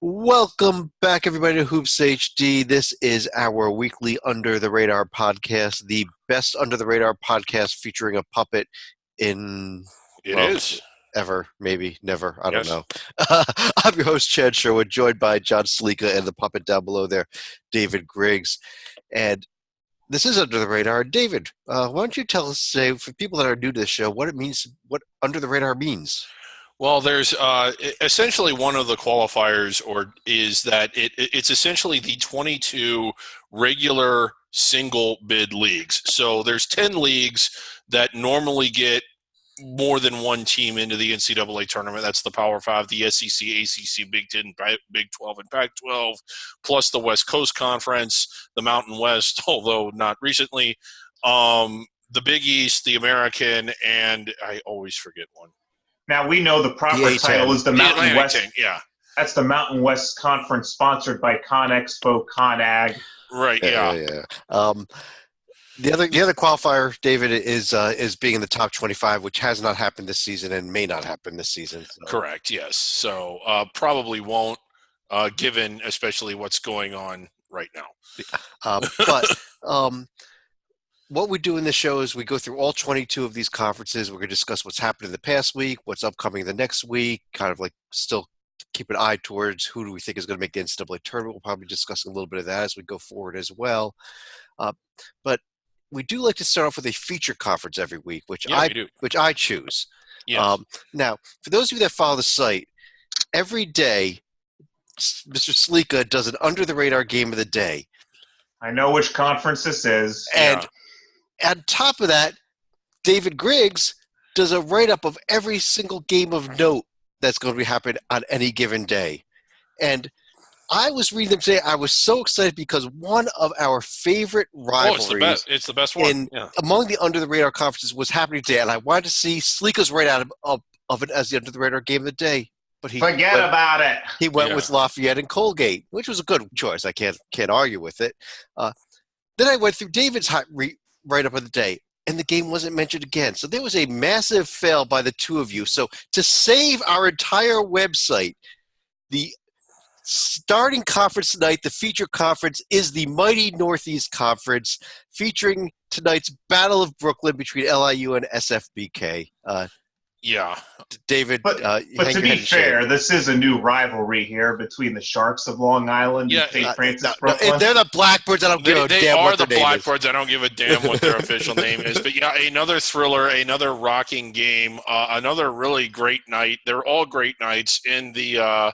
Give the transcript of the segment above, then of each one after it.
Welcome back, everybody, to Hoops HD. This is our weekly Under the Radar podcast, the best Under the Radar podcast featuring a puppet in, It well, is. ever, maybe, never, I don't Yes. know. I'm your host, Chad Sherwood, joined by John Slika and the puppet down below there, David Griggs. And this is Under the Radar. David, why don't you tell us, say, for people that are new to the show, what it means, what Under the Radar means? Well, there's essentially one of the qualifiers, or is that it's essentially the 22 regular single bid leagues. So there's 10 leagues that normally get more than one team into the NCAA tournament. That's the Power Five, the SEC, ACC, Big Ten, Big 12, and Pac 12, plus the West Coast Conference, the Mountain West, although not recently, the Big East, the American, and I always forget one. Now we know the proper title is the Mountain West. Yeah. That's the Mountain West Conference, sponsored by ConExpo, ConAg. Right. Yeah. The other qualifier, David, is being in the top 25, which has not happened this season and may not happen this season. So. Correct. Yes. So probably won't, given especially what's going on right now. What we do in this show is we go through all 22 of these conferences. We're going to discuss what's happened in the past week, what's upcoming the next week, kind of like still keep an eye towards who do we think is going to make the NCAA tournament. We'll probably discuss a little bit of that as we go forward as well. But we do like to start off with a feature conference every week, which I choose. Yes. Now, for those of you that follow the site, every day, Mr. Slika does an under-the-radar game of the day. I know which conference this is. And on top of that, David Griggs does a write-up of every single game of note that's going to be happening on any given day. And I was reading them today. I was so excited because one of our favorite rivalries it's the best one. Among the under-the-radar conferences was happening today, and I wanted to see Slika's write-out of it as the under-the-radar game of the day. But Forget about it. He went with Lafayette and Colgate, which was a good choice. I can't argue with it. Then I went through David's write-up of the day, and the game wasn't mentioned again. So there was a massive fail by the two of you. So to save our entire website, the starting conference tonight, the feature conference, is the Mighty Northeast Conference, featuring tonight's Battle of Brooklyn between LIU and SFBK. David. But to be fair, this is a new rivalry here between the Sharks of Long Island and St. Francis Brooklyn. They're the Blackbirds. I don't give a damn what their name is. They are the Blackbirds. I don't give a damn what their official name is. But another thriller, another rocking game, another really great night. They're all great nights in the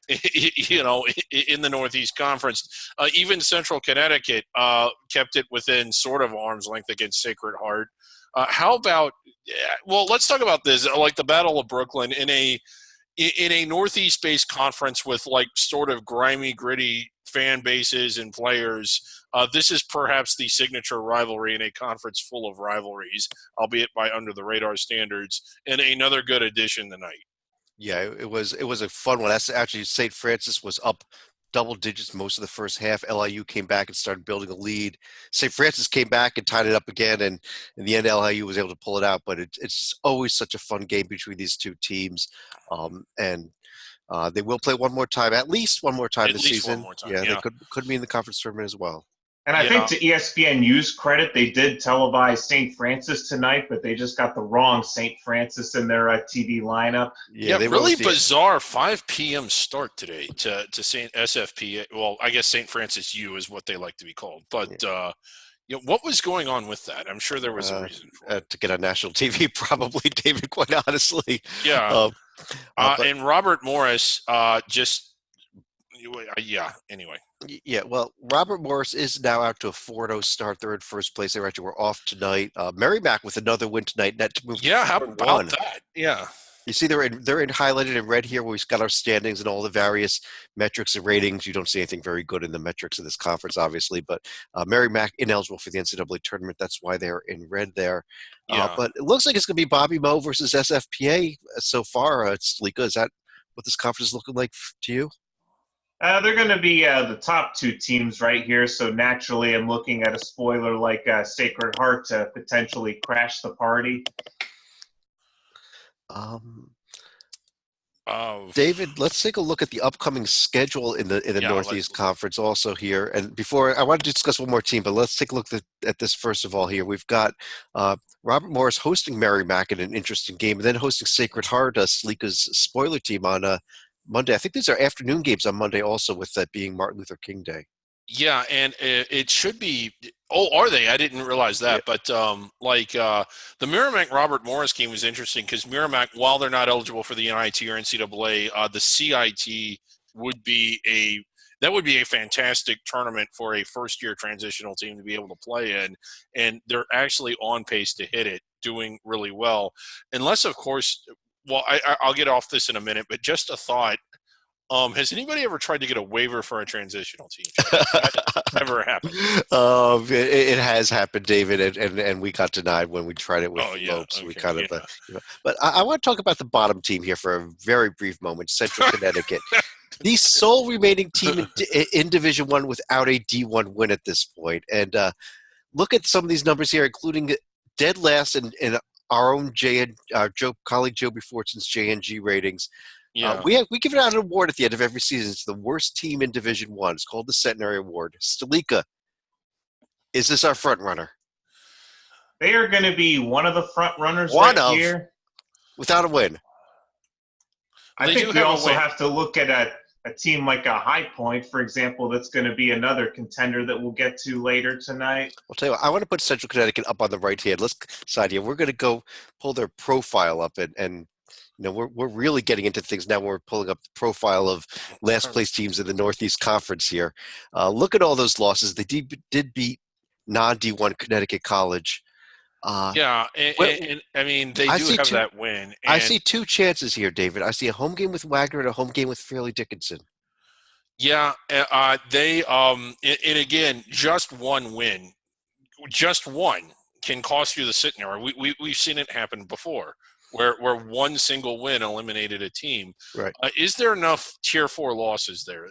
in the Northeast Conference. Even Central Connecticut kept it within sort of arm's length against Sacred Heart. How about let's talk about this, like the Battle of Brooklyn in a Northeast-based conference with like sort of grimy, gritty fan bases and players. This is perhaps the signature rivalry in a conference full of rivalries, albeit by under the radar standards, and another good addition tonight. Yeah, it was a fun one. That's actually St. Francis was up double digits most of the first half. LIU came back and started building a lead. St. Francis came back and tied it up again, and in the end, LIU was able to pull it out. But it's just always such a fun game between these two teams, and they will play one more time, at least one more time this season. They could be in the conference tournament as well. And I think to ESPNU's credit, they did televise St. Francis tonight, but they just got the wrong St. Francis in their TV lineup. Really bizarre 5 p.m. start today to St. SFP. Well, I guess St. Francis U is what they like to be called. But what was going on with that? I'm sure there was a reason for it. To get on national TV, probably, David, quite honestly. And Robert Morris anyway. Yeah, well, Robert Morris is now out to a 4-0 start. They're in first place. They actually were off tonight. Merrimack with another win tonight. Net to move. How about that? Yeah. You see, they're highlighted in red here, where we've got our standings and all the various metrics and ratings. You don't see anything very good in the metrics of this conference, obviously, but Merrimack ineligible for the NCAA tournament. That's why they're in red there. But it looks like it's going to be Bobby Moe versus SFPA so far. Slika, is that what this conference is looking like to you? They're going to be the top two teams right here, so naturally I'm looking at a spoiler like Sacred Heart to potentially crash the party. David, let's take a look at the upcoming schedule in the Yeah, Northeast Conference also here. And before I want to discuss one more team, but let's take a look at this first of all here. We've got Robert Morris hosting Merrimack in an interesting game, and then hosting Sacred Heart, Salika's spoiler team on Monday. I think these are afternoon games on Monday also, with that being Martin Luther King Day. Yeah, and it should be. Oh, are they? I didn't realize that. Yeah. But the Merrimack Robert Morris game was interesting because Merrimack, while they're not eligible for the NIT or NCAA, the CIT would be a fantastic tournament for a first-year transitional team to be able to play in, and they're actually on pace to hit it, doing really well. Unless, of course, well, I'll get off this in a minute, but just a thought. Has anybody ever tried to get a waiver for a transitional team? Has that ever happened? It has happened, David, and we got denied when we tried it with Lopes. Okay, We kind of, but I want to talk about the bottom team here for a very brief moment. Central Connecticut, the sole remaining team in Division One without a D1 win at this point. And look at some of these numbers here, including dead last in our own colleague Joby Fortune's JNG ratings. Yeah. We give out an award at the end of every season. It's the worst team in Division One. It's called the Centenary Award. Stalika, is this our front runner? They are going to be one of the front runners here. Without a win. I think we also have to look at a team like a High Point, for example, that's going to be another contender that we'll get to later tonight. I'll tell you what, I want to put Central Connecticut up on the right hand. Let's side here. We're going to go pull their profile up and we're really getting into things now. We're pulling up the profile of last place teams in the Northeast Conference here. Look at all those losses. They did beat non-D1 Connecticut College. And I mean, they do have that win. And I see two chances here, David. I see a home game with Wagner and a home game with Fairleigh Dickinson. Yeah, they and again, just one win, just one can cost you the Centenary. We've seen it happen before, where one single win eliminated a team. Right. Is there enough Tier 4 losses there?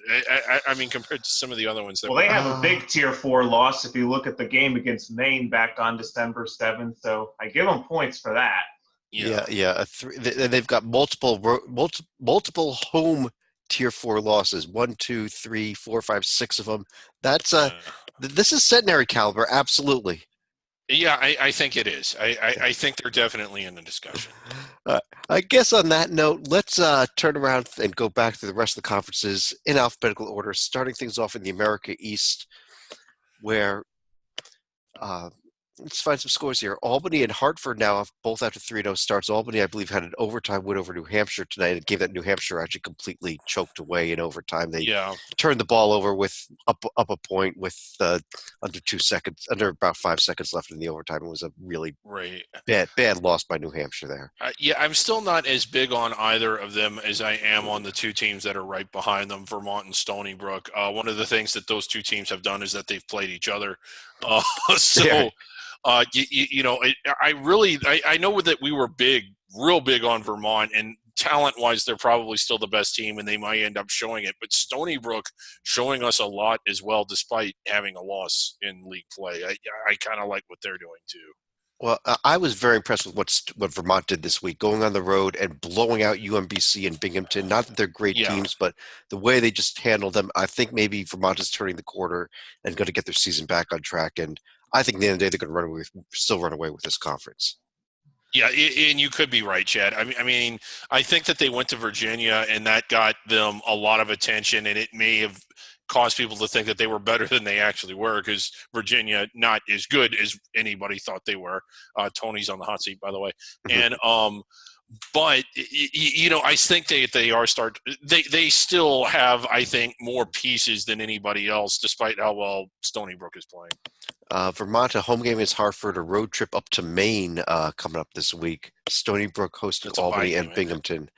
I mean, compared to some of the other ones. They have a big Tier 4 loss if you look at the game against Maine back on December 7th. So I give them points for that. Yeah. They've got multiple home Tier 4 losses. 1, 2, 3, 4, 5, 6 of them. That's this is Centenary caliber, absolutely. Yeah, I think it is. I think they're definitely in the discussion. I guess on that note, let's turn around and go back to the rest of the conferences in alphabetical order, starting things off in the America East, where let's find some scores here. Albany and Hartford now both after 3-0 starts. Albany, I believe, had an overtime win over New Hampshire tonight and gave that New Hampshire actually completely choked away in overtime. They turned the ball over with up a point with under about 5 seconds left in the overtime. It was a really bad loss by New Hampshire there. I'm still not as big on either of them as I am on the two teams that are right behind them, Vermont and Stony Brook. One of the things that those two teams have done is that they've played each other. I know that we were real big on Vermont, and talent-wise, they're probably still the best team, and they might end up showing it. But Stony Brook showing us a lot as well, despite having a loss in league play. I kind of like what they're doing too. Well, I was very impressed with what Vermont did this week, going on the road and blowing out UMBC and Binghamton. Not that they're great teams, but the way they just handled them, I think maybe Vermont is turning the corner and going to get their season back on track. And I think at the end of the day, they're going to still run away with this conference. Yeah, and you could be right, Chad. I mean, I think that they went to Virginia, and that got them a lot of attention, and it may have caused people to think that they were better than they actually were, because Virginia not as good as anybody thought they were. Tony's on the hot seat, by the way. And but I think they still have, I think, more pieces than anybody else, despite how well Stony Brook is playing. Vermont, a home game is Hartford, a road trip up to Maine coming up this week. Stony Brook hosting Albany and Binghamton,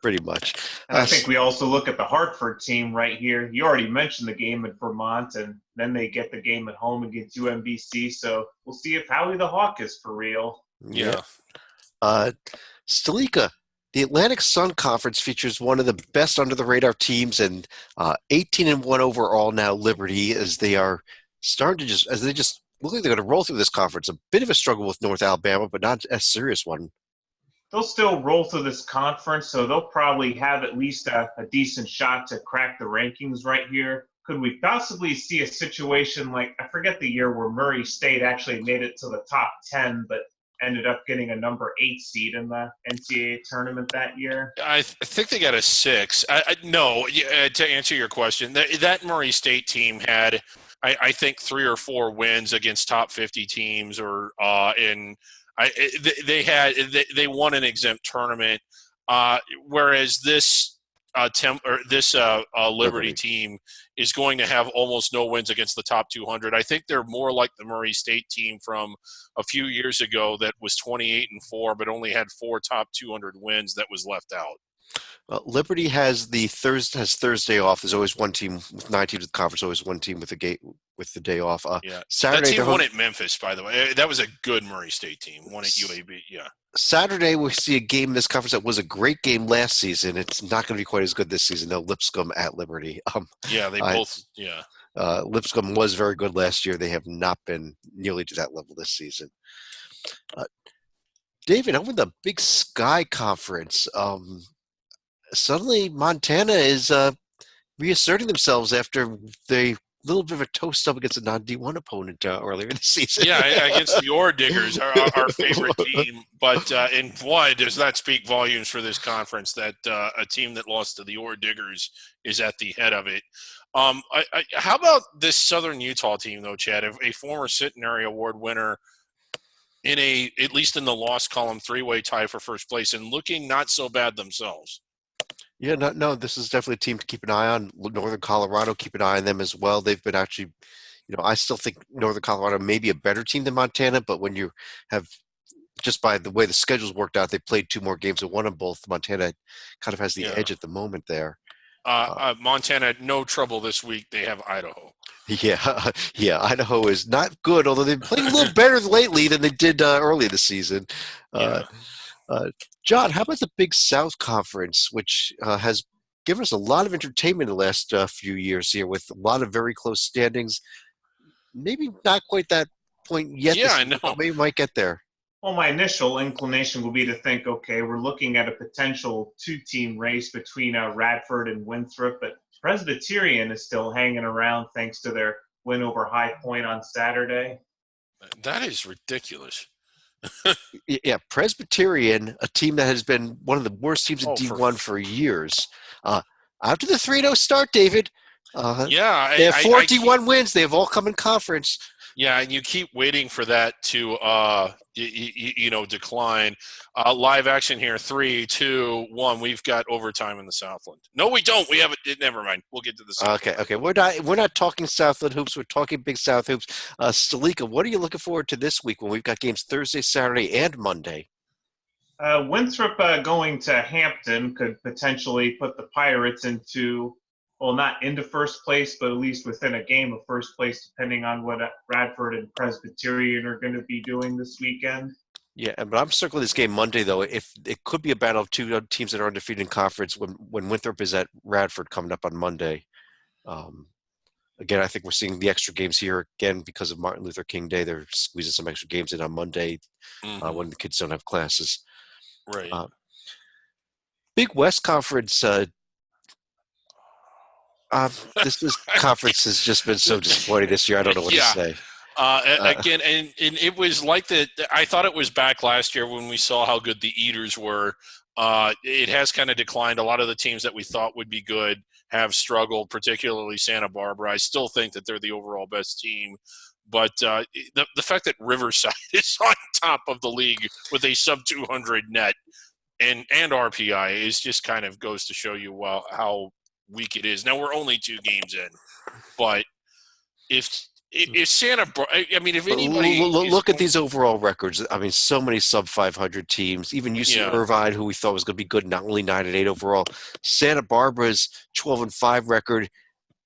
pretty much. And I think we also look at the Hartford team right here. You already mentioned the game at Vermont, and then they get the game at home against UMBC. So we'll see if Howie the Hawk is for real. Yeah. Stalika, the Atlantic Sun Conference features one of the best under-the-radar teams, and 18-1 overall now, Liberty, as they are starting to they look like they're going to roll through this conference. A bit of a struggle with North Alabama, but not a serious one. they'll still roll through this conference, so they'll probably have at least a decent shot to crack the rankings right here. Could we possibly see a situation like, I forget the year where Murray State actually made it to the top 10, but ended up getting a number 8 seed in the NCAA tournament that year? I think they got a 6. No, to answer your question, that Murray State team had, I think, 3 or 4 wins against top 50 teams, they won an exempt tournament, whereas this Liberty team is going to have almost no wins against the top 200. I think they're more like the Murray State team from a few years ago that was 28-4, but only had 4 top 200 wins that was left out. Liberty has Thursday off. There's always one team with 9 teams in the conference. Always one team with the day off. Saturday, that team won at Memphis, by the way. That was a good Murray State team. Won at UAB. Yeah. Saturday we see a game in this conference that was a great game last season. It's not going to be quite as good this season, though. Lipscomb at Liberty. Lipscomb was very good last year. They have not been nearly to that level this season. David, over the Big Sky Conference, suddenly Montana is reasserting themselves after they little bit of a toast up against a non-D1 opponent earlier this season. Yeah, against the Ore Diggers, our favorite team. But and boy, does that speak volumes for this conference that a team that lost to the Ore Diggers is at the head of it. How about this Southern Utah team, though, Chad? A former Centenary Award winner in at least in the loss column, 3-way tie for first place and looking not so bad themselves. Yeah, no, this is definitely a team to keep an eye on. Northern Colorado, keep an eye on them as well. They've been actually, I still think Northern Colorado may be a better team than Montana, but when you have, just by the way the schedule's worked out, they played 2 more games and won them both. Montana kind of has the edge at the moment there. Montana, no trouble this week. They have Idaho. Yeah, Idaho is not good, although they've played a little better lately than they did early this season. John, how about the Big South Conference, which has given us a lot of entertainment in the last few years here with a lot of very close standings? Maybe not quite that point yet. Yeah, I know. But maybe we might get there. Well, my initial inclination will be to think, okay, we're looking at a potential 2-team race between Radford and Winthrop, but Presbyterian is still hanging around thanks to their win over High Point on Saturday. That is ridiculous. Yeah, Presbyterian, a team that has been one of the worst teams in D1 for years. After the 3-0 start, David, they have 4 D1 wins. They have all come in conference. Yeah, and you keep waiting for that to decline. Live action here, 3, 2, 1. We've got overtime in the Southland. No, we don't. We haven't. Never mind. We'll get to the Southland. Okay. We're not talking Southland hoops. We're talking Big South hoops. Stalika, what are you looking forward to this week when we've got games Thursday, Saturday, and Monday? Winthrop going to Hampton could potentially put the Pirates into, well, not into first place, but at least within a game of first place, depending on what Radford and Presbyterian are going to be doing this weekend. Yeah, but I'm circling this game Monday, though. If it could be a battle of 2 teams that are undefeated in conference when Winthrop is at Radford coming up on Monday. Again, I think we're seeing the extra games here again because of Martin Luther King Day. They're squeezing some extra games in on Monday when the kids don't have classes. Right. Big West Conference. This conference has just been so disappointing this year. I don't know what to say. Again, and it was like that. I thought it was back last year when we saw how good the Eaters were. It has kind of declined. A lot of the teams that we thought would be good have struggled, particularly Santa Barbara. I still think that they're the overall best team. But the fact that Riverside is on top of the league with a sub-200 net and RPI is just kind of goes to show you how weak it is. Now, we're only 2 games in. But if Santa Barbara – I mean, if anybody – Look at these overall records. I mean, so many sub-500 teams. Even UC Irvine, who we thought was going to be good, not only 9-8 overall. Santa Barbara's 12-5 record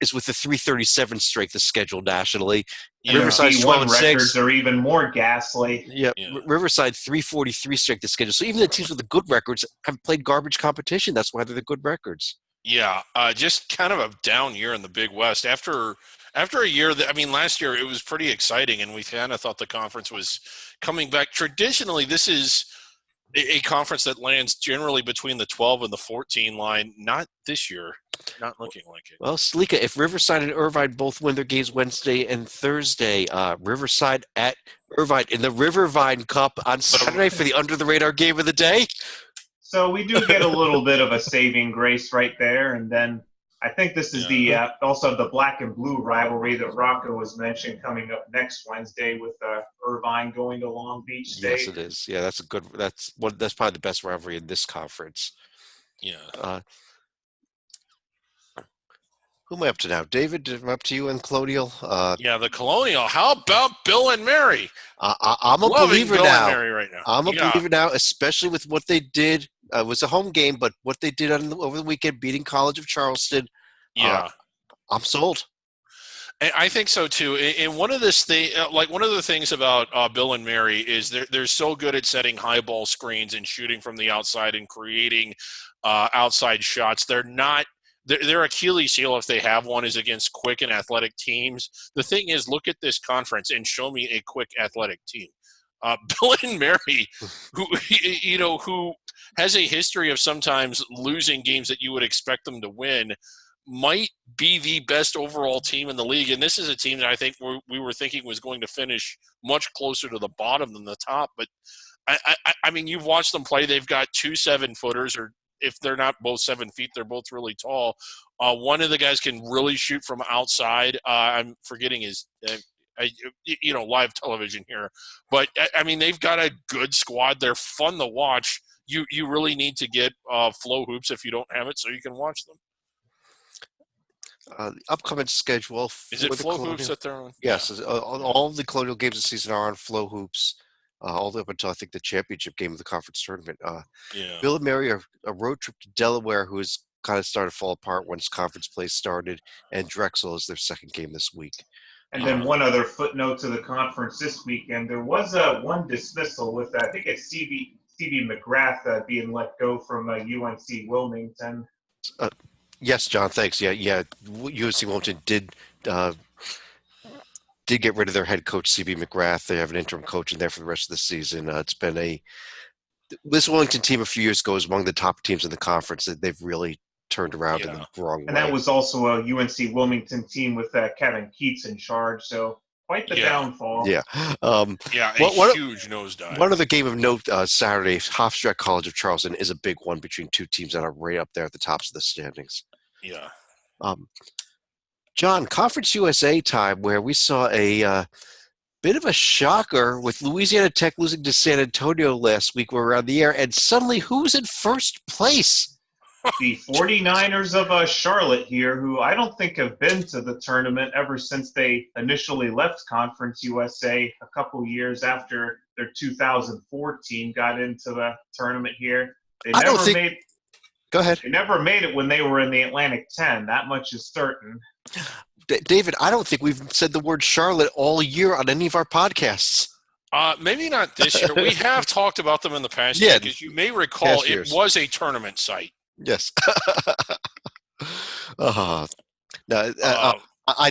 is with the 337 strength of schedule nationally. Riverside's 12-6 records are even more ghastly. Yeah. Riverside 343 strength of schedule. So even the teams with the good records have played garbage competition. That's why they're the good records. Yeah, just kind of a down year in the Big West. After a year last year it was pretty exciting, and we kind of thought the conference was coming back. Traditionally, this is a conference that lands generally between the 12 and the 14 line. Not this year. Not looking like it. Well, Salika, if Riverside and Irvine both win their games Wednesday and Thursday, Riverside at Irvine in the Rivervine Cup on Saturday for the under-the-radar game of the day. So we do get a little bit of a saving grace right there, and then I think this is the also the black and blue rivalry that Rocco was mentioning coming up next Wednesday with Irvine going to Long Beach State. Yes, it is. Yeah, that's a good. That's probably the best rivalry in this conference. Yeah. Who am I up to now? David, am I up to you and Colonial? Yeah, the Colonial. How about Bill and Mary? I'm a Loving believer Bill now. And Mary right now. I'm a believer now, especially with what they did. It was a home game, but what they did over the weekend, beating College of Charleston. Yeah, I'm sold. And I think so too. And one of the things about Bill and Mary is they're so good at setting high ball screens and shooting from the outside and creating outside shots. Their Achilles heel, if they have one, is against quick and athletic teams. The thing is, look at this conference and show me a quick athletic team. Bill and Mary, who has a history of sometimes losing games that you would expect them to win, might be the best overall team in the league. And this is a team that I think we were thinking was going to finish much closer to the bottom than the top. But, I mean, you've watched them play. They've got 2 7-footers, or if they're not both 7 feet, they're both really tall. One of the guys can really shoot from outside. I'm forgetting his live television here. But, I mean, they've got a good squad. They're fun to watch. You really need to get Flow Hoops if you don't have it so you can watch them. The upcoming schedule. Is it Flow Hoops that they're on? Yes. Yeah. All of the Colonial games this season are on Flow Hoops, all the way up until I think the championship game of the conference tournament. Bill and Mary are a road trip to Delaware, who has kind of started to fall apart once conference play started, and Drexel is their second game this week. And then one other footnote to the conference this weekend, there was one dismissal with, I think it's C.B. McGrath being let go from UNC Wilmington. Yes, John, thanks. Yeah. UNC Wilmington did get rid of their head coach, C.B. McGrath. They have an interim coach in there for the rest of the season. It's been this Wilmington team a few years ago was among the top teams in the conference that they've really turned around in the wrong way. And that was also a UNC Wilmington team with Kevin Keats in charge, so quite the downfall. Yeah. Huge nosedive. One other game of note Saturday, Hofstra College of Charleston is a big one between two teams that are right up there at the tops of the standings. Yeah. John, Conference USA time, where we saw a bit of a shocker with Louisiana Tech losing to San Antonio last week. We're on the air, and suddenly who's in first place? The 49ers of Charlotte here, who I don't think have been to the tournament ever since they initially left Conference USA a couple years after their 2014 got into the tournament here. Go ahead. They never made it when they were in the Atlantic 10. That much is certain. David, I don't think we've said the word Charlotte all year on any of our podcasts. Maybe not this year. We have talked about them in the past year, because you may recall it was a tournament site. Yes. I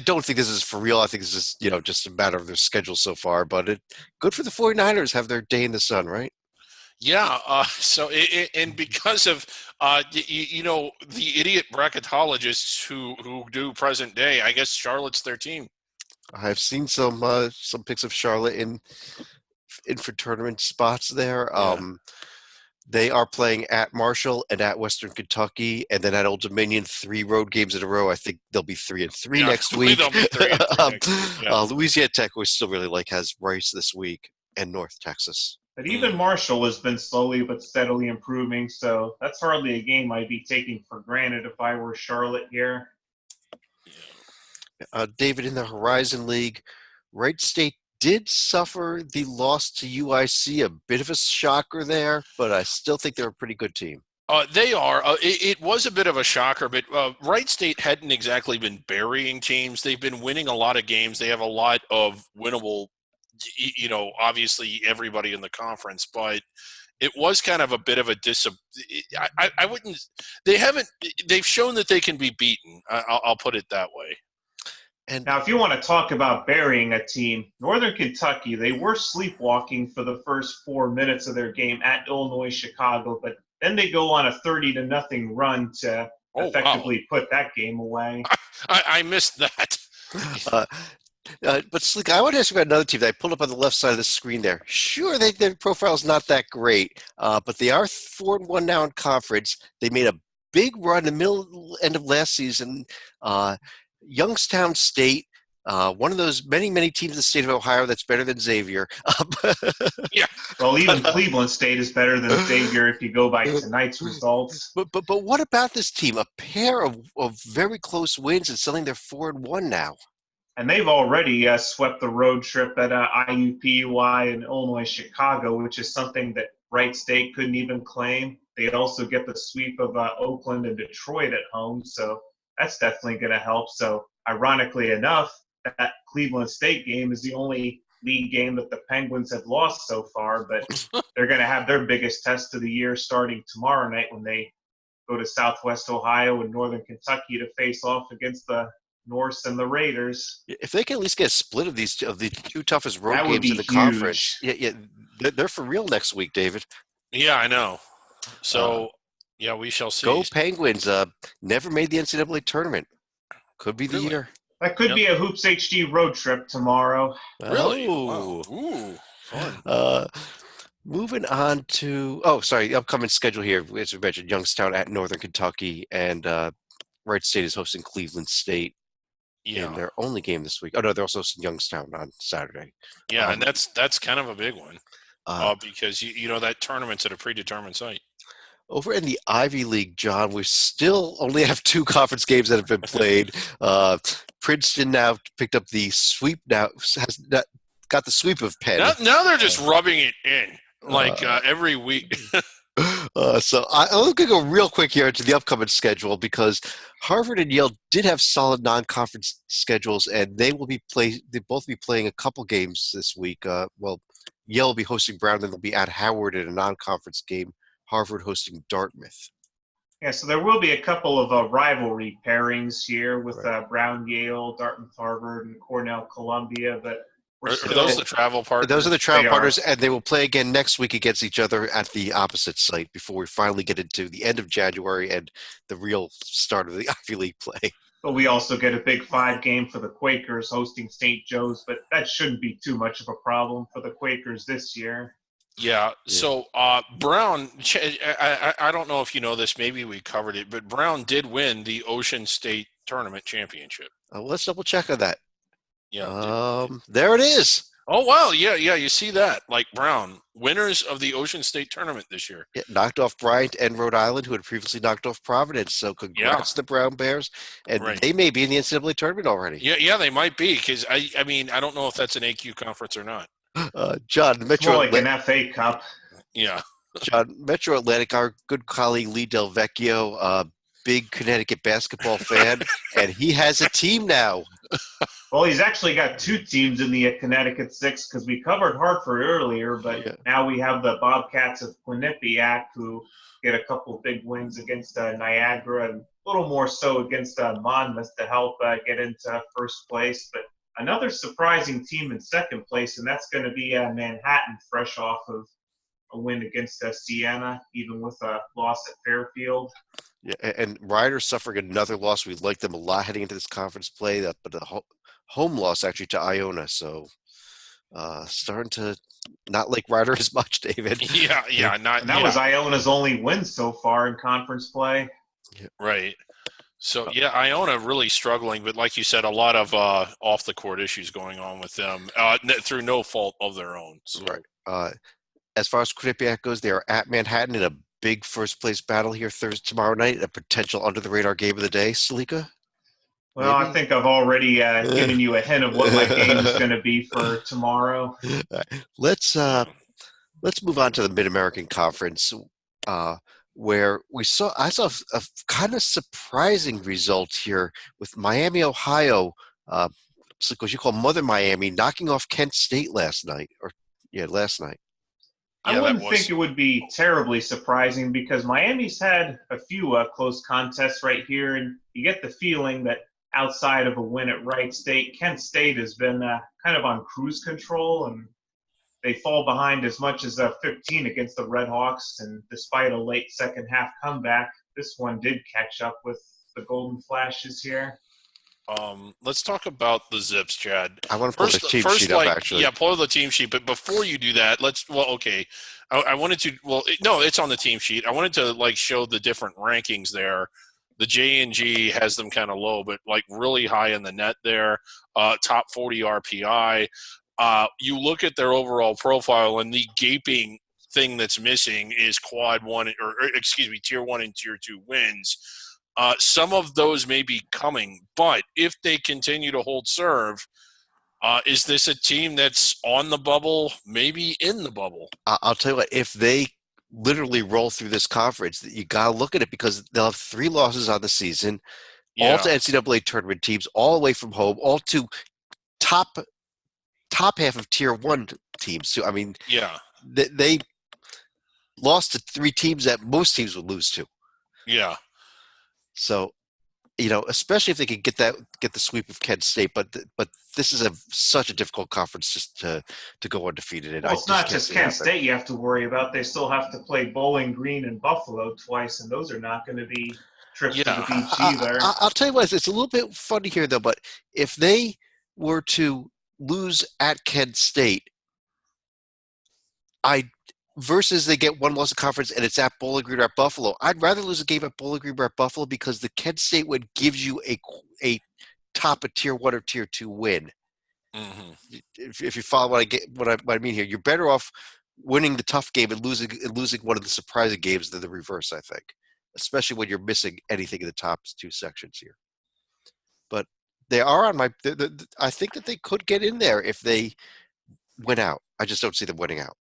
don't think this is for real. I think this is, just a matter of their schedule so far. But good for the 49ers have their day in the sun, right? Yeah. And because of the idiot bracketologists who do present day, I guess Charlotte's their team. I've seen some pics of Charlotte in for tournament spots there. Yeah. They are playing at Marshall and at Western Kentucky, and then at Old Dominion, 3 road games in a row. I think they'll be 3-3 next week. They'll be 3-3 next week. Yeah. Louisiana Tech, we still really like, has Rice this week and North Texas. But even Marshall has been slowly but steadily improving, so that's hardly a game I'd be taking for granted if I were Charlotte here. David, in the Horizon League, Wright State did suffer the loss to UIC, a bit of a shocker there, but I still think they're a pretty good team. They are. It was a bit of a shocker, but Wright State hadn't exactly been burying teams. They've been winning a lot of games. They have a lot of winnable, obviously everybody in the conference, but it was kind of a bit of a I wouldn't – they've shown that they can be beaten. I'll put it that way. And Now, if you want to talk about burying a team, Northern Kentucky, they were sleepwalking for the first 4 minutes of their game at Illinois Chicago, but then they go on a 30-0 run to Oh, wow. effectively put that game away. I missed that. uh, but Slick, I want to ask you about another team that I pulled up on the left side of the screen there. Sure, their profile's not that great, but they are 4-1 now in conference. They made a big run in the end of last season. Youngstown State, one of those many teams in the state of Ohio that's better than Xavier. Well, even Cleveland State is better than Xavier if you go by tonight's results. But what about this team? A pair of very close wins and suddenly they're 4-1 now. And they've already swept the road trip at IUPUI and Illinois Chicago, which is something that Wright State couldn't even claim. They also get the sweep of Oakland and Detroit at home, so that's definitely going to help. So ironically enough, that Cleveland State game is the only league game that the Penguins have lost so far, but they're going to have their biggest test of the year starting tomorrow night when they go to Southwest Ohio and Northern Kentucky to face off against the Norse and the Raiders. If they can at least get a split of the two toughest road That would games be in the huge. conference, they're for real next week, David. Yeah, I know. So, yeah, we shall see. Go Penguins! Never made the NCAA tournament. Could be the Really? year. That could be a Hoops HD road trip tomorrow. Really? Oh. Wow. Ooh, fun. Moving on to the upcoming schedule here. As we mentioned, Youngstown at Northern Kentucky, and Wright State is hosting Cleveland State in their only game this week. Oh no, they're also hosting Youngstown on Saturday. Yeah, and that's kind of a big one because you know that tournament's at a predetermined site. Over in the Ivy League, John, we still only have 2 conference games that have been played. Princeton now picked up the sweep. Now got the sweep of Penn. Now they're just rubbing it in every week. So I'm going to go real quick here into the upcoming schedule because Harvard and Yale did have solid non-conference schedules, and they will both be playing a couple games this week. Yale will be hosting Brown, and they'll be at Howard in a non-conference game. Harvard hosting Dartmouth. Yeah, so there will be a couple of rivalry pairings here with Brown, Yale, Dartmouth, Harvard, and Cornell, Columbia. But Are those the travel partners? Those are the travel partners, and they will play again next week against each other at the opposite site before we finally get into the end of January and the real start of the Ivy League play. But we also get a Big 5 game for the Quakers hosting St. Joe's, but that shouldn't be too much of a problem for the Quakers this year. Yeah. So Brown, I don't know if you know this, maybe we covered it, but Brown did win the Ocean State Tournament Championship. Let's double check on that. Yeah. There it is. Oh, wow. Yeah. You see that. Like Brown, winners of the Ocean State Tournament this year. Yeah, knocked off Bryant and Rhode Island, who had previously knocked off Providence. So congrats to the Brown Bears. And they may be in the NCAA tournament already. Yeah, they might be because, I mean, I don't know if that's an AQ conference or not. John, Metro more like an FA Cup. Yeah. John, Metro Atlantic, our good colleague Lee Del Vecchio, big Connecticut basketball fan, and he has a team now. Well, he's actually got 2 teams in the Connecticut 6 because we covered Hartford earlier, but now we have the Bobcats of Quinnipiac who get a couple of big wins against Niagara and a little more so against Monmouth to help get into first place. But another surprising team in second place, and that's going to be Manhattan, fresh off of a win against Siena, even with a loss at Fairfield. Yeah, and Riders suffering another loss. We like them a lot heading into this conference play, but a home loss actually to Iona. So starting to not like Rider as much, David. Yeah. That was Iona's only win so far in conference play. Yeah. Right. So, Iona really struggling, but like you said, a lot of off-the-court issues going on with them through no fault of their own. So. Right. As far as Quinnipiac goes, they are at Manhattan in a big first-place battle here tomorrow night, a potential under-the-radar game of the day. Salika? Well, maybe? I think I've already given you a hint of what my game is going to be for tomorrow. Let's move on to the Mid-American Conference, where I saw a kind of surprising result here with Miami, Ohio, what you call Mother Miami, knocking off Kent State last night. I wouldn't think it would be terribly surprising because Miami's had a few close contests right here, and you get the feeling that outside of a win at Wright State. Kent State has been kind of on cruise control, and they fall behind as much as 15 against the Red Hawks. And despite a late second half comeback, this one did catch up with the Golden Flashes here. Let's talk about the Zips, Chad. I want to pull the team sheet up, actually. Yeah, pull the team sheet. But before you do that, I wanted to. Well, no, it's on the team sheet. I wanted to show the different rankings there. The J&G has them kind of low, but really high in the net there. Top 40 RPI. You look at their overall profile, and the gaping thing that's missing is Tier 1 and Tier 2 wins. Some of those may be coming, but if they continue to hold serve, is this a team that's on the bubble, maybe in the bubble? I'll tell you what, if they literally roll through this conference, you got to look at it because they'll have 3 losses on the season, all to NCAA tournament teams, all away from home, all to top half of Tier 1 teams. So, I mean, they lost to 3 teams that most teams would lose to. Yeah. So, especially if they could get the sweep of Kent State, but this is such a difficult conference just to go undefeated in. Well, it's not just Kent State you have to worry about. They still have to play Bowling Green and Buffalo twice, and those are not going to be trips to the beach either. I'll tell you what, it's a little bit funny here though, but if they were to lose at Kent State, versus they get 1 loss in conference and it's at Bowling Green or at Buffalo, I'd rather lose a game at Bowling Green or at Buffalo because the Kent State win gives you a top of Tier 1 or Tier 2 win. Mm-hmm. If you follow what I mean here, you're better off winning the tough game and losing one of the surprising games than the reverse, I think, especially when you're missing anything in the top 2 sections here. But they are on I think that they could get in there if they win out. I just don't see them winning out.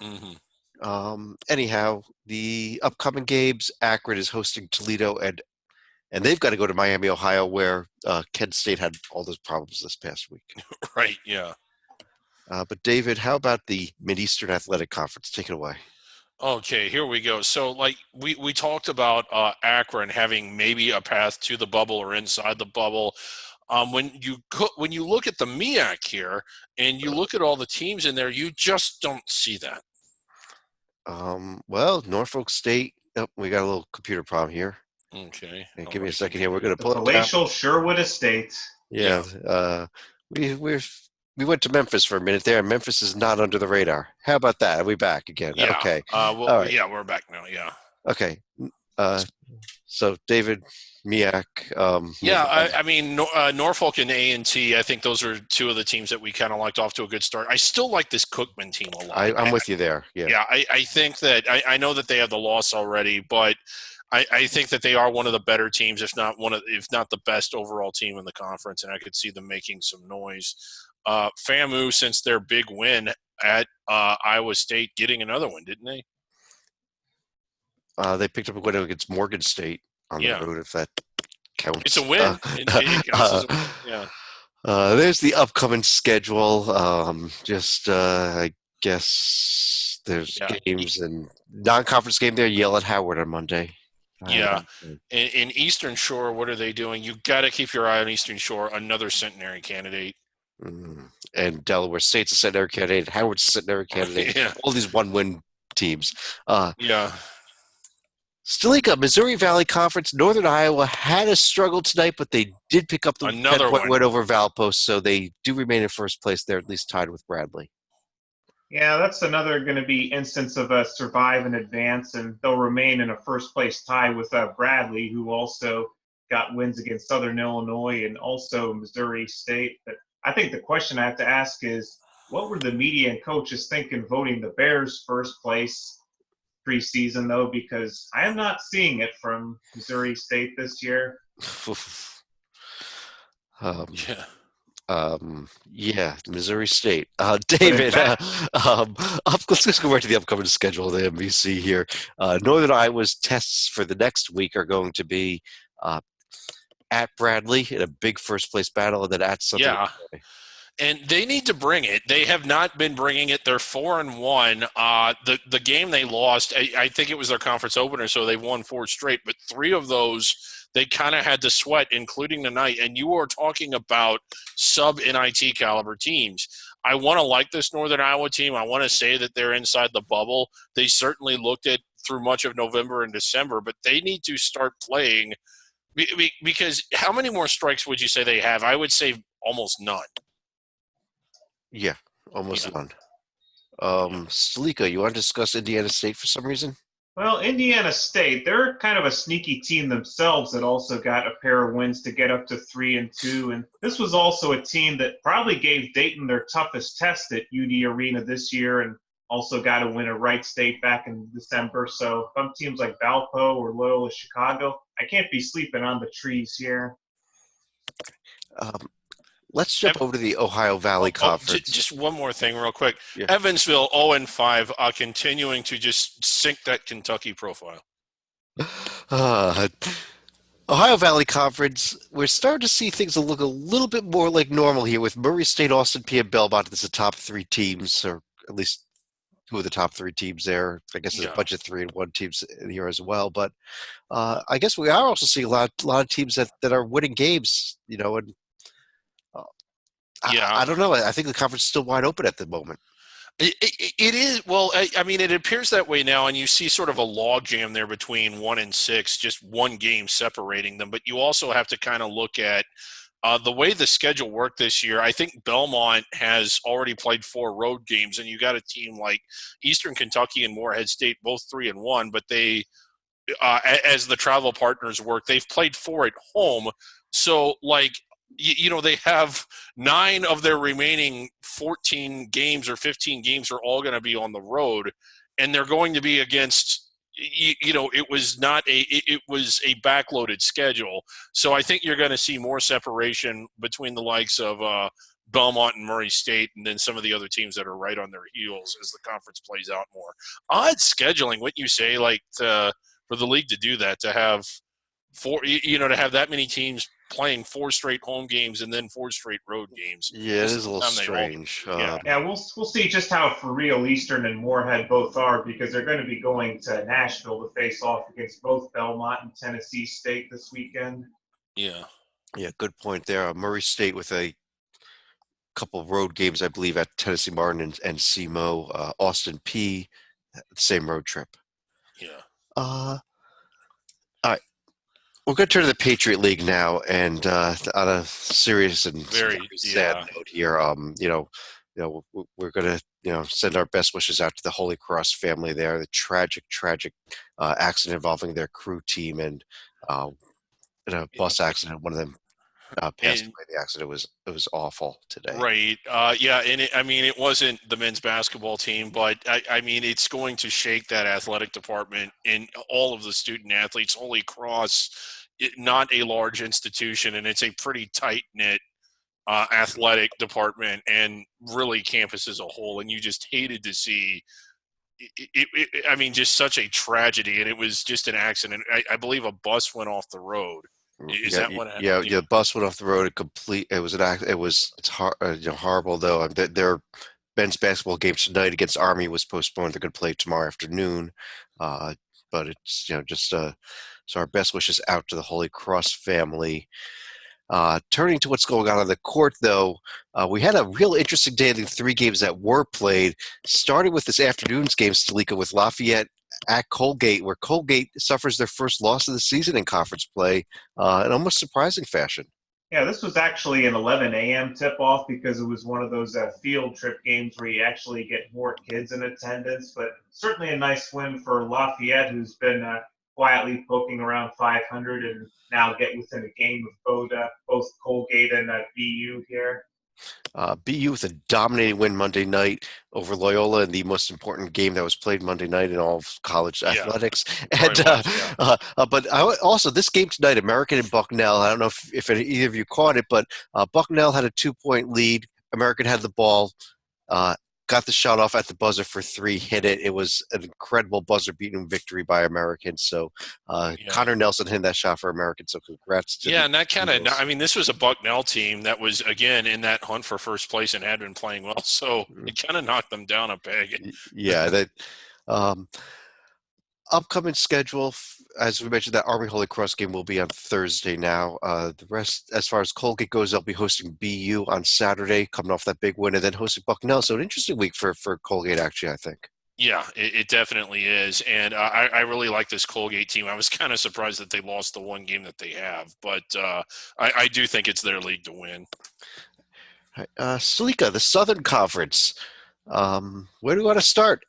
Mm-hmm. Anyhow, the upcoming games, Akron is hosting Toledo, and they've got to go to Miami, Ohio, where Kent State had all those problems this past week. Right, yeah. But David, how about the Mid-Eastern Athletic Conference? Take it away. Okay, here we go. So, we talked about Akron having maybe a path to the bubble or inside the bubble. When you look at the MEAC here and you look at all the teams in there, you just don't see that. Well, Norfolk State. Oh, we got a little computer problem here. Okay. Give me a second here. We're going to pull the up palatial Sherwood Estate. Yeah. We went to Memphis for a minute there, and Memphis is not under the radar. How about that? Are we back again? Yeah. Okay. All right. Yeah, we're back now. Yeah. Okay. So David, MEAC. I mean, Norfolk and A&T, I think those are 2 of the teams that we kind of liked off to a good start. I still like this Cookman team a lot. I'm with you there. Yeah. Yeah, I think that I know that they have the loss already, but I think that they are one of the better teams, if not the best overall team in the conference, and I could see them making some noise. FAMU, since their big win at Iowa State, getting another one, didn't they? They picked up a win against Morgan State on the road, if that counts. It's a win. It counts as a win. Yeah. There's the upcoming schedule. I guess there's games and non-conference game there. Yale at Howard on Monday. Yeah. In Eastern Shore, what are they doing? You got to keep your eye on Eastern Shore, another centenary candidate. And Delaware State's a centenary candidate. Howard's a centenary candidate. Yeah. All these one-win teams. Yeah. Stalika, Missouri Valley Conference, Northern Iowa had a struggle tonight, but they did pick up the 10-point win over Valpo, so they do remain in first place. They're at least tied with Bradley. Yeah, that's another going to be instance of a survive and advance, and they'll remain in a first-place tie with Bradley, who also got wins against Southern Illinois and also Missouri State. But I think the question I have to ask is, what were the media and coaches thinking voting the Bears first place preseason, though, because I am not seeing it from Missouri State this year. Missouri State. David, let's just go right to the upcoming schedule of the MVC here. Northern Iowa's tests for the next week are going to be at Bradley in a big first-place battle, and then at Southern. Yeah. And they need to bring it. They have not been bringing it. They're 4-1. The game they lost, I think it was their conference opener, so they won 4 straight. But 3 of those they kind of had to sweat, including tonight. And you are talking about sub-NIT caliber teams. I want to like this Northern Iowa team. I want to say that they're inside the bubble. They certainly looked at through much of November and December, but they need to start playing because how many more strikes would you say they have? I would say almost none. Yeah, almost none. Stalika, you want to discuss Indiana State for some reason? Well, Indiana State, they're kind of a sneaky team themselves that also got a pair of wins to get up to 3-2. And this was also a team that probably gave Dayton their toughest test at UD Arena this year and also got a win at Wright State back in December. So some teams like Valpo or Loyola Chicago, I can't be sleeping on the trees here. Let's jump over to the Ohio Valley Conference. Just one more thing real quick. Yeah. Evansville 0-5, continuing to just sink that Kentucky profile. Ohio Valley Conference, we're starting to see things look a little bit more like normal here with Murray State, Austin Peay, and Belmont as the top three teams, or at least two of the top three teams there. I guess there's a bunch of 3-1 teams here as well. But I guess we are also seeing a lot of teams that are winning games, and I don't know. I think the conference is still wide open at the moment. It is. Well, I mean, it appears that way now, and you see sort of a log jam there between 1 and 6, just one game separating them. But you also have to kind of look at the way the schedule worked this year. I think Belmont has already played 4 road games, and you got a team like Eastern Kentucky and Morehead State, both 3-1, but they, as the travel partners work, they've played 4 at home. So, like, they have 9 of their remaining 14 games or 15 games are all going to be on the road, and they're going to be against, it was a backloaded schedule. So I think you're going to see more separation between the likes of Belmont and Murray State and then some of the other teams that are right on their heels as the conference plays out more. Odd scheduling, wouldn't you say, for the league to do that, to have 4, to have that many teams playing 4 straight home games and then 4 straight road games. Yeah, it is a little strange. We'll see just how for real Eastern and Morehead both are, because they're going to be going to Nashville to face off against both Belmont and Tennessee State this weekend. Yeah, good point there. Murray State with a couple of road games, I believe, at Tennessee Martin and SEMO. Austin Peay, same road trip. Yeah. All right. We're going to turn to the Patriot League now, and on a serious and very sad note here, we're going to send our best wishes out to the Holy Cross family there. The tragic accident involving their crew team, and in a bus accident, one of them passed away. The accident it was awful today. Right. And it wasn't the men's basketball team, but I mean, it's going to shake that athletic department and all of the student athletes. Holy Cross, not a large institution, and it's a pretty tight-knit athletic department and really campus as a whole. And you just hated to see just such a tragedy. And it was just an accident. I believe a bus went off the road. Is that what happened? Yeah, the bus went off the road. It's horrible though. Their men's basketball game tonight against Army was postponed. They're going to play tomorrow afternoon, but it's so our best wishes out to the Holy Cross family. Turning to what's going on the court, though, we had a real interesting day in the 3 games that were played. Starting with this afternoon's game, Stalika, with Lafayette at Colgate, where Colgate suffers their first loss of the season in conference play in almost surprising fashion. Yeah, this was actually an 11 a.m. tip-off because it was one of those field trip games where you actually get more kids in attendance. But certainly a nice win for Lafayette, who's been quietly poking around 500 and now get within a game of both Colgate and BU here. BU with a dominating win Monday night over Loyola in the most important game that was played Monday night in all of college athletics. And but also this game tonight, American and Bucknell. I don't know if either of you caught it, but Bucknell had a 2-point lead. American had the ball, got the shot off at the buzzer for 3, hit it. It was an incredible buzzer-beating victory by American. So Connor Nelson hit that shot for American. So congrats to and that kind of – this was a Bucknell team that was, again, in that hunt for first place and had been playing well. So it kind of knocked them down a peg. Yeah, that upcoming schedule as we mentioned, that Army Holy Cross game will be on Thursday now. The rest, as far as Colgate goes, they'll be hosting BU on Saturday, coming off that big win, and then hosting Bucknell. So an interesting week for Colgate, actually, I think. Yeah, it definitely is. And I really like this Colgate team. I was kind of surprised that they lost the one game that they have, but I do think it's their league to win. Salika, the Southern Conference. Where do we want to start?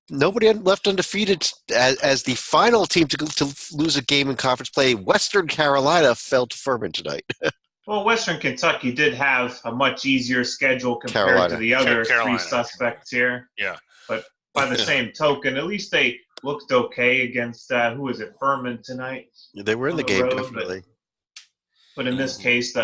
Nobody left undefeated as the final team to lose a game in conference play. Western Carolina fell to Furman tonight. Well, Western Kentucky did have a much easier schedule compared to the other three suspects here. Yeah. But by the same token, at least they looked okay against, who was it, Furman tonight? They were in the game, definitely. But in this case,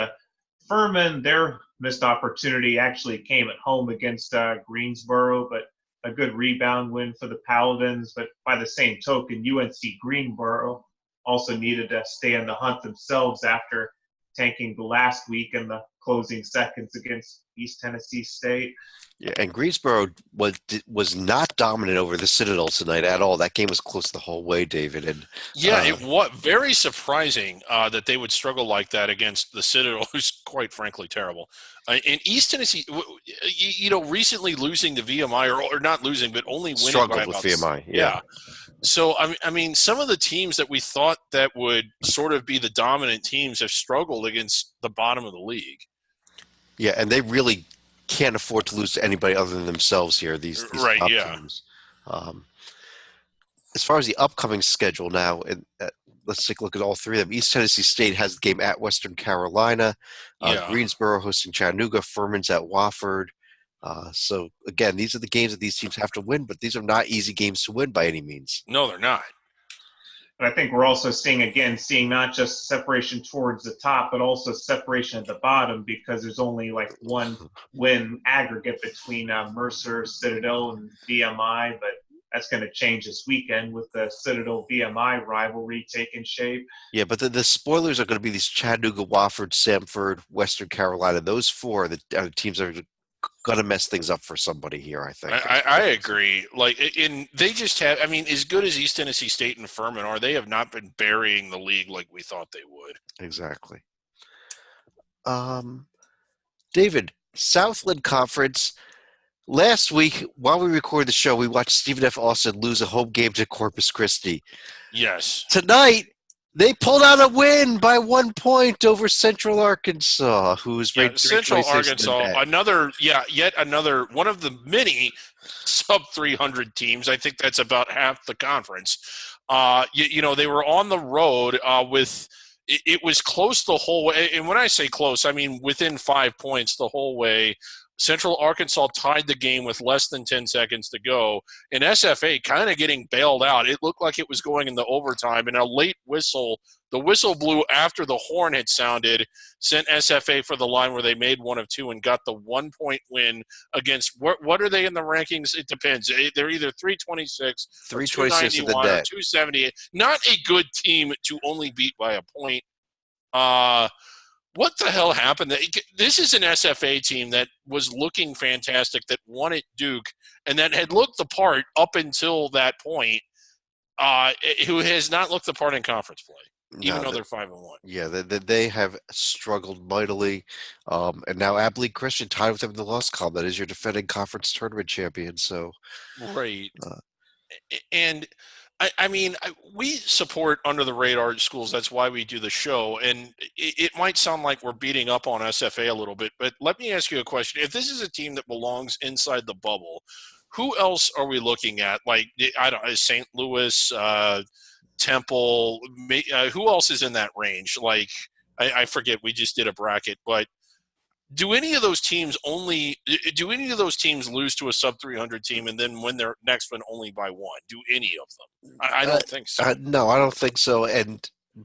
Furman, their missed opportunity actually came at home against Greensboro, but a good rebound win for the Paladins. But by the same token, UNC Greensboro also needed to stay in the hunt themselves after tanking the last week in the closing seconds against East Tennessee State. Yeah, and Greensboro was not dominant over the Citadel tonight at all. That game was close the whole way, David. And it was very surprising that they would struggle like that against the Citadel, who's quite frankly terrible. In East Tennessee, recently losing to VMI, or not losing, but only winning struggled by with about, VMI. Yeah. So I mean, some of the teams that we thought that would sort of be the dominant teams have struggled against the bottom of the league. Yeah, and they really can't afford to lose to anybody other than themselves here. These right, top yeah. teams. As far as the upcoming schedule now, let's take a look at all three of them. East Tennessee State has the game at Western Carolina. Greensboro hosting Chattanooga. Furman's at Wofford. So again, these are the games that these teams have to win, but these are not easy games to win by any means. No, they're not. But I think we're also seeing not just separation towards the top, but also separation at the bottom, because there's only like one win aggregate between Mercer, Citadel, and VMI. But that's going to change this weekend with the Citadel-VMI rivalry taking shape. Yeah, but the spoilers are going to be these Chattanooga, Wofford, Samford, Western Carolina. Those four are the teams that are going to mess things up for somebody here, I think. I agree. They just have, I mean, as good as East Tennessee State and Furman are, they have not been burying the league like we thought they would. Exactly. David, Southland Conference. Last week, while we recorded the show, we watched Stephen F. Austin lose a home game to Corpus Christi. Yes. Tonight, they pulled out a win by 1 point over Central Arkansas, who's ranked Central Arkansas, yet another one of the many sub 300 teams. I think that's about half the conference. They were on the road with. It was close the whole way, and when I say close, I mean within 5 points the whole way. Central Arkansas tied the game with less than 10 seconds to go, and SFA kind of getting bailed out. It looked like it was going into overtime, and a late whistle, the whistle blew after the horn had sounded, sent SFA for the line where they made one of two and got the 1 point win against, what are they in the rankings? It depends. They're either 326, 326 in the net, or 278. Not a good team to only beat by a point. What the hell happened? This is an SFA team that was looking fantastic, that won at Duke, and that had looked the part up until that point, who has not looked the part in conference play, even though they're 5-1. Yeah, they have struggled mightily. And now Abilene Christian tied with them in the loss column. That is your defending conference tournament champion. So, right. And I mean, we support under the radar schools. That's why we do the show. And it might sound like we're beating up on SFA a little bit, but let me ask you a question. If this is a team that belongs inside the bubble, who else are we looking at? Like, I don't know, St. Louis, Temple, who else is in that range? Like, I forget, we just did a bracket, but do any of those teams lose to a sub 300 team and then win their next one only by one? Do any of them? I don't think so. No, I don't think so.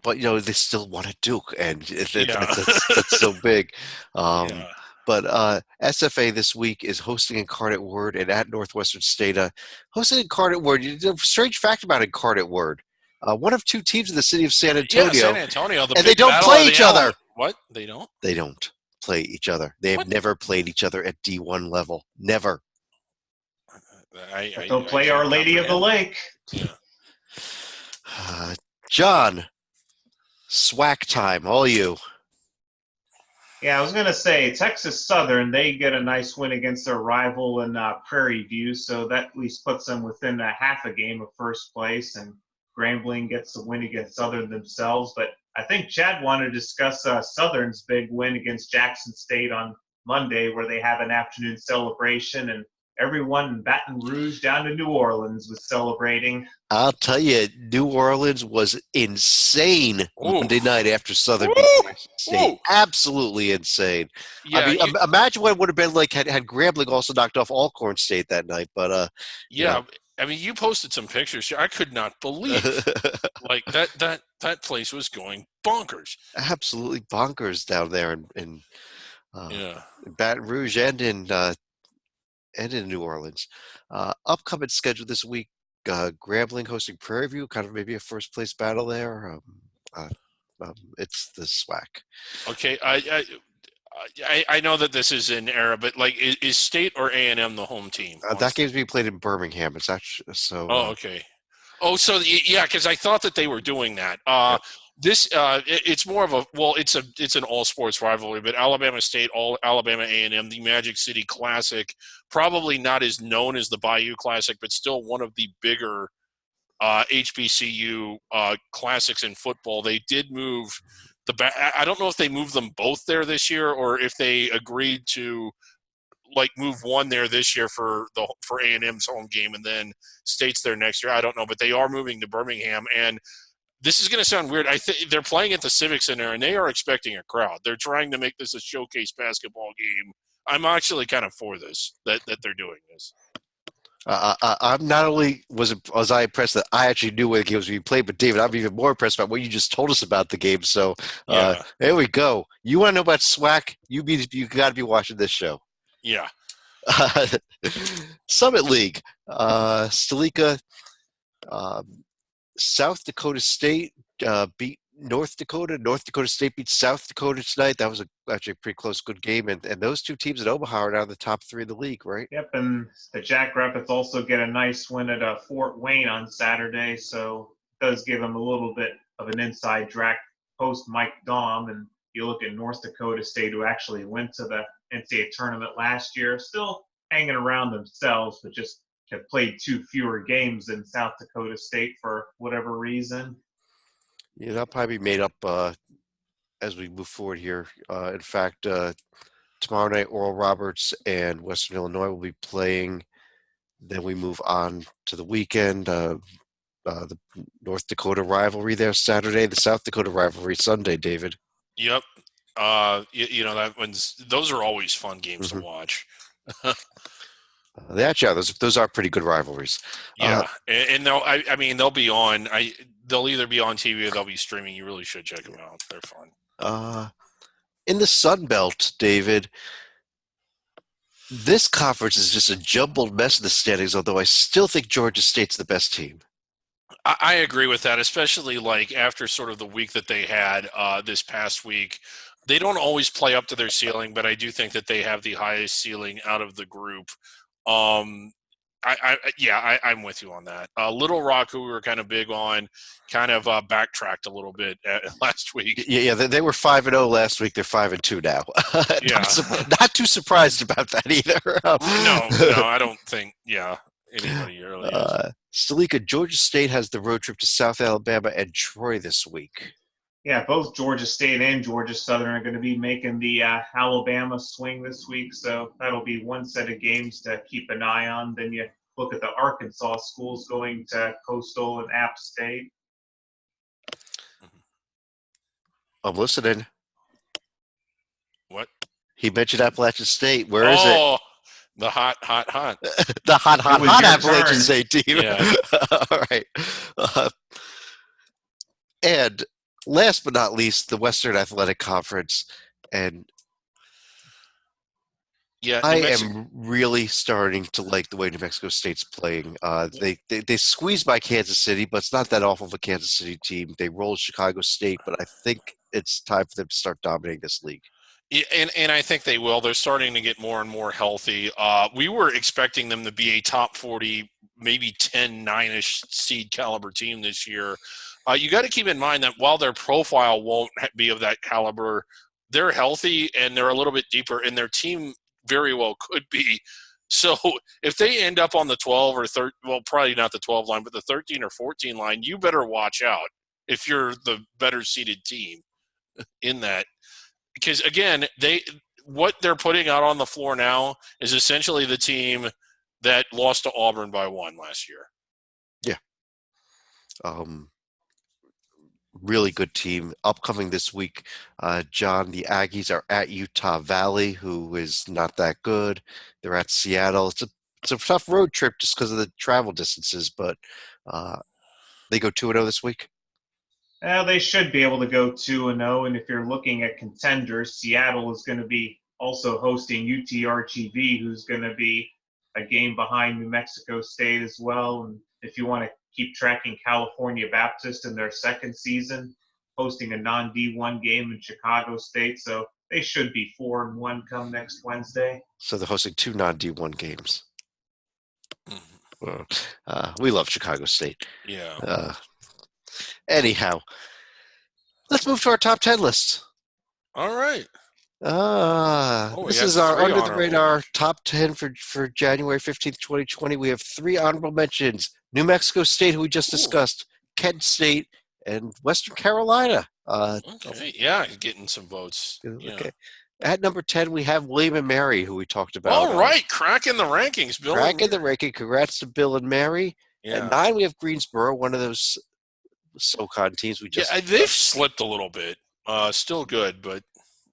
But they still want a Duke, and that's so big. But SFA this week is hosting Incarnate Word and at Northwestern State. Hosting Incarnate Word. A strange fact about Incarnate Word: one of two teams in the city of San Antonio. Yeah, San Antonio. And they don't play each other. What? They don't? They don't play each other. They have never played each other at D1 level. Never. They'll play Our Lady of the Lake. Yeah. John, SWAC time, all you. Yeah, I was going to say Texas Southern, they get a nice win against their rival in Prairie View, so that at least puts them within a half a game of first place, and Grambling gets the win against Southern themselves. But I think Chad wanted to discuss Southern's big win against Jackson State on Monday, where they have an afternoon celebration, and everyone in Baton Rouge down to New Orleans was celebrating. I'll tell you, New Orleans was insane Monday night after Southern beat Jackson State. Absolutely insane. Yeah, I mean, imagine what it would have been like had Grambling also knocked off Alcorn State that night. But yeah, I mean, you posted some pictures. I could not believe like that place was going bonkers. Absolutely bonkers down there in Baton Rouge and in New Orleans. Upcoming schedule this week. Grambling hosting Prairie View, kind of maybe a first place battle there. It's the SWAC. Okay, I know that this is an era, but like, is State or A&M the home team? That game's being played in Birmingham. It's actually so. Oh, okay. Oh, so yeah, because I thought that they were doing that. This it's more of it's an all sports rivalry, but Alabama State, Alabama A&M, the Magic City Classic, probably not as known as the Bayou Classic, but still one of the bigger HBCU classics in football. They did move I don't know if they moved them both there this year or if they agreed to like move one there this year for A&M's home game and then State's there next year. I don't know, but they are moving to Birmingham, and this is going to sound weird. I think they're playing at the Civic Center, and they are expecting a crowd. They're trying to make this a showcase basketball game. I'm actually kind of for this, that they're doing this. I'm not only was I impressed that I actually knew where the game was being played, but David, I'm even more impressed by what you just told us about the game. So there we go. You want to know about SWAC? You got to be watching this show. Yeah. Summit League, Stalika, South Dakota State beat North Dakota. North Dakota State beat South Dakota tonight. That was actually a pretty close, good game. And those two teams in Omaha are now in the top three of the league, right? Yep, and the Jackrabbits also get a nice win at Fort Wayne on Saturday, so it does give them a little bit of an inside track post Mike Daum. And you look at North Dakota State, who actually went to the NCAA tournament last year, still hanging around themselves, but just have played two fewer games than South Dakota State for whatever reason. Yeah, that'll probably be made up as we move forward here. In fact, tomorrow night, Oral Roberts and Western Illinois will be playing. Then we move on to the weekend. The North Dakota rivalry there Saturday. The South Dakota rivalry Sunday, David. Yep. Those are always fun games to watch. They actually are. Those are pretty good rivalries. Yeah, and they'll be on. They'll either be on TV or they'll be streaming. You really should check them out. They're fun. In the Sun Belt, David, this conference is just a jumbled mess of the standings, although I still think Georgia State's the best team. I agree with that, especially like after sort of the week that they had this past week. They don't always play up to their ceiling, but I do think that they have the highest ceiling out of the group. I'm with you on that. Little Rock, who we were kind of big on, kind of backtracked a little bit last week. Yeah, they were 5-0 last week. They're 5-2 now. Not too surprised about that either. No, I don't think. Yeah, anybody really is. Stalika, Georgia State has the road trip to South Alabama and Troy this week. Yeah, both Georgia State and Georgia Southern are going to be making the Alabama swing this week, so that'll be one set of games to keep an eye on. Then you look at the Arkansas schools going to Coastal and App State. I'm listening. What? He mentioned Appalachian State. Where is it? The hot. The hot Appalachian State team. Yeah. All right. And last but not least, the Western Athletic Conference. And I am really starting to like the way New Mexico State's playing. They squeezed by Kansas City, but it's not that awful of a Kansas City team. They rolled Chicago State, but I think it's time for them to start dominating this league. Yeah, and I think they will. They're starting to get more and more healthy. We were expecting them to be a top 40, maybe 10, 9-ish seed caliber team this year. You got to keep in mind that while their profile won't be of that caliber, they're healthy and they're a little bit deeper, and their team very well could be. So if they end up on the 12 or 13, well, probably not the 12 line, but the 13 or 14 line, you better watch out if you're the better seeded team in that. Because, again, what they're putting out on the floor now is essentially the team that lost to Auburn by 1 last year. Yeah. Really good team. Upcoming this week, John, the Aggies are at Utah Valley, who is not that good. They're at Seattle. It's a tough road trip just because of the travel distances, but they go 2-0 this week. They should be able to go 2-0, and if you're looking at contenders, Seattle is going to be also hosting UTRGV, who's going to be a game behind New Mexico State as well. And if you want to keep tracking California Baptist in their second season, hosting a non-D1 game in Chicago State, so they should be 4-1 come next Wednesday. So they're hosting 2 non-D1 games. Mm-hmm. We love Chicago State. Yeah. Anyhow, let's move to our top 10 list. All right. This is our under the radar top 10 for January 15th, 2020. We have 3 honorable mentions: New Mexico State, who we just discussed, Kent State, and Western Carolina. Okay. Yeah, getting some votes. Yeah. Okay. At number 10, we have William and Mary, who we talked about. All right, cracking the rankings, Bill. Cracking the ranking. Congrats to Bill and Mary. Yeah. At 9, we have Greensboro, one of those SoCon teams we just. Yeah, they've slipped a little bit. Still good, but.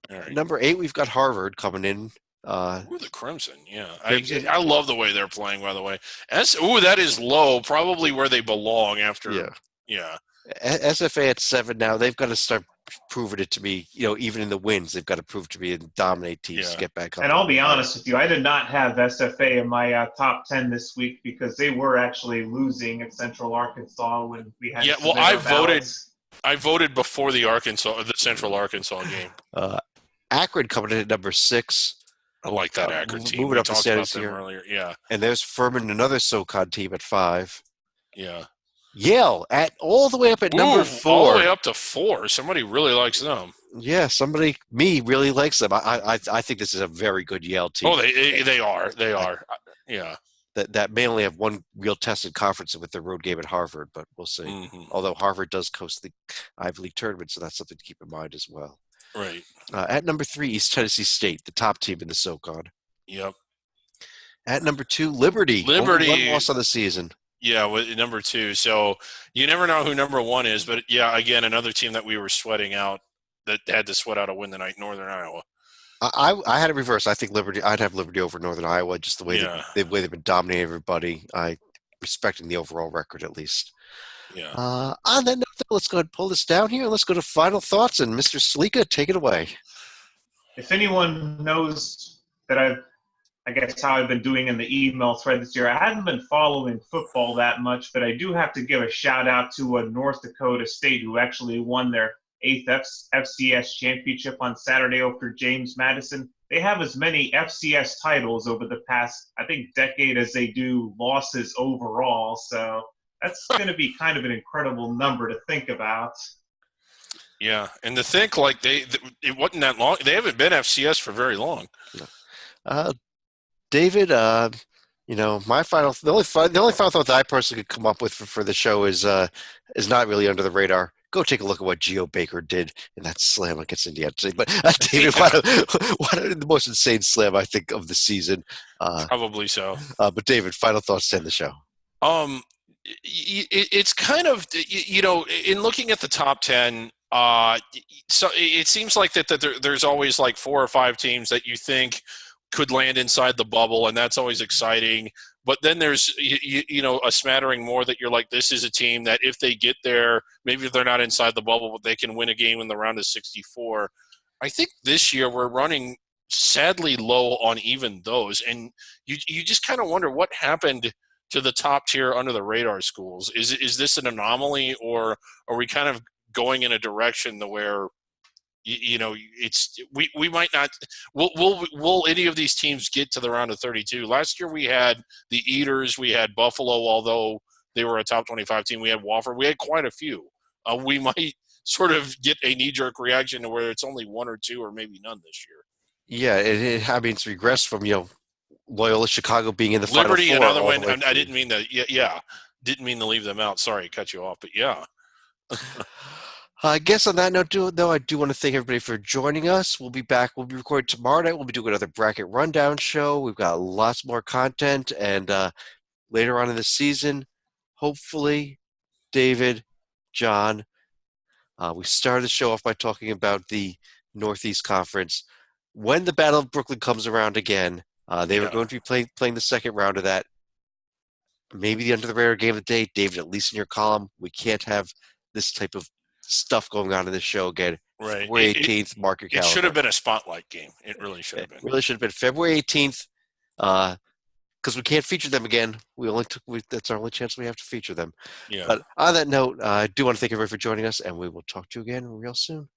All right. Number 8, we've got Harvard coming in. Ooh, the Crimson, yeah. Crimson. I love the way they're playing, by the way. That is low, probably where they belong after. Yeah. SFA at 7 now. They've got to start proving it to be, even in the wins, they've got to prove to be and dominate teams to get back up. And I'll be honest with you, I did not have SFA in my top 10 this week because they were actually losing at Central Arkansas when we had. Yeah, well, I voted before the Central Arkansas game. Akron coming in at number 6. I like that Akron team. Moving up to status here. Earlier. Yeah. And there's Furman, another SoCon team at 5. Yeah. Yale all the way up at number 4. All the way up to 4. Somebody really likes them. Yeah, me really likes them. I think this is a very good Yale team. Oh, they are. They are. Yeah. That may only have one real tested conference with their road game at Harvard, but we'll see. Mm-hmm. Although Harvard does host the Ivy League tournament, so that's something to keep in mind as well. Right. At number 3, East Tennessee State, the top team in the SoCon. Yep. At number 2, Liberty. Only 1 loss on the season. Yeah, with number 2. So you never know who number 1 is, but yeah, again, another team that we were sweating out that had to sweat out a win tonight, Northern Iowa. I had a reverse. I think Liberty. I'd have Liberty over Northern Iowa, just the way they've been dominating everybody. Respecting the overall record at least. Yeah. On that note, let's go ahead and pull this down here. Let's go to final thoughts, and Mr. Slika, take it away. If anyone knows that I guess how I've been doing in the email thread this year, I haven't been following football that much, but I do have to give a shout out to North Dakota State, who actually won their 8th FCS championship on Saturday over James Madison. They have as many FCS titles over the past, I think, decade as they do losses overall. So that's going to be kind of an incredible number to think about. Yeah, and to think like it wasn't that long. They haven't been FCS for very long. David, my the only final thought that I personally could come up with for the show is not really under the radar. Go take a look at what Geo Baker did in that slam against Indiana State. But David, what the most insane slam I think of the season. Probably so. But David, final thoughts to end the show. It's kind of in looking at the top 10. So it seems like that there's always like 4 or 5 teams that you think could land inside the bubble, and that's always exciting. But then there's, a smattering more that you're like, this is a team that if they get there, maybe if they're not inside the bubble, but they can win a game in the round of 64. I think this year we're running sadly low on even those. And you just kind of wonder what happened to the top tier under the radar schools. Is this an anomaly, or are we kind of going in a direction where we might not. Will any of these teams get to the round of 32? Last year we had the Eaters, we had Buffalo, although they were a top 25 team. We had Wofford. We had quite a few. we might sort of get a knee-jerk reaction to where it's only 1 or 2 or maybe none this year. Yeah, I mean, it's regressed from Loyola Chicago being in the Liberty, Final Four. another one. And I didn't mean to. Yeah, didn't mean to leave them out. Sorry, cut you off, but yeah. I guess on that note, though, I do want to thank everybody for joining us. We'll be back. We'll be recording tomorrow night. We'll be doing another bracket rundown show. We've got lots more content, and later on in the season, hopefully, David, John, we started the show off by talking about the Northeast Conference. When the Battle of Brooklyn comes around again, they were going to be playing the second round of that. Maybe the under the radar game of the day, David, at least in your column, we can't have this type of stuff going on in the show again. Right. February 18th, mark your calendar. It should have been a spotlight game. It really should have been. It really should have been February 18th, because we can't feature them again. That's our only chance we have to feature them. Yeah. But on that note, I do want to thank everybody for joining us, and we will talk to you again real soon.